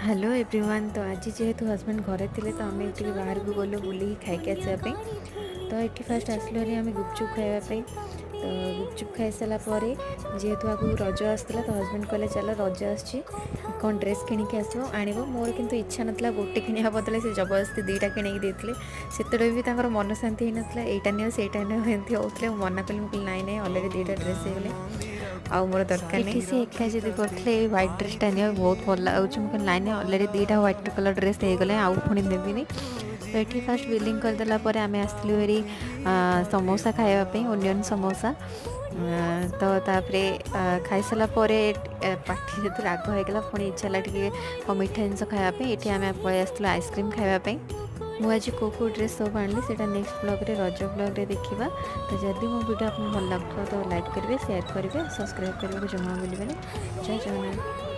Hello everyone. तो आज जेहेतु हस्बैंड घरे थे तो आम ये बाहर को गलु बुल खाई आसवाई। तो ये फास्ट आसलू आम गुपचुप खावाई। तो गुपचुप खाई सारापर जेहेतु आगे रज आसला तो हस्बैंड कहले चल रज आसी कौन ड्रेस किणिक आस आण मोर किंतु इच्छा नाला गोटे किणवा बदले से जबरदस्ती दुईटा किणिक देते से भी मन शांति हो नाला यहीटा नियो सहीटा नियो एमती होते मना कली मुझे नाई नाई अलरेडी दुईटा ड्रेस हो गले आउ मोर दरकार नहीं सी एका जब करते व्हाइट ड्रेसटा नि बहुत भल लगे मुझे लाइन अलरेडी दुईटा व्हाइट कलर ड्रेस हो गले आउ पुणी नेबिनी। तो ये फास्ट बिलिंग करदेला आम आसलु हेरी समोसा खावाई ओनियन समोसा। तो तापरे खाई सारा पार्टी जो राग होगा पुणी इच्छा है मीठा जिन खायापी ये आम पलि आसलु आइसक्रीम खावाई। मुझे कौ ड्रेस सब आनी से नेक्स्ट ब्लॉग रज ब्लॉग देखा। तो जदि मो वीडियो आपको भल लगुवा तो लाइक करेंगे, शेयर करेंगे, सब्सक्राइब करने को जमा भूलें। जय जगन्नाथ।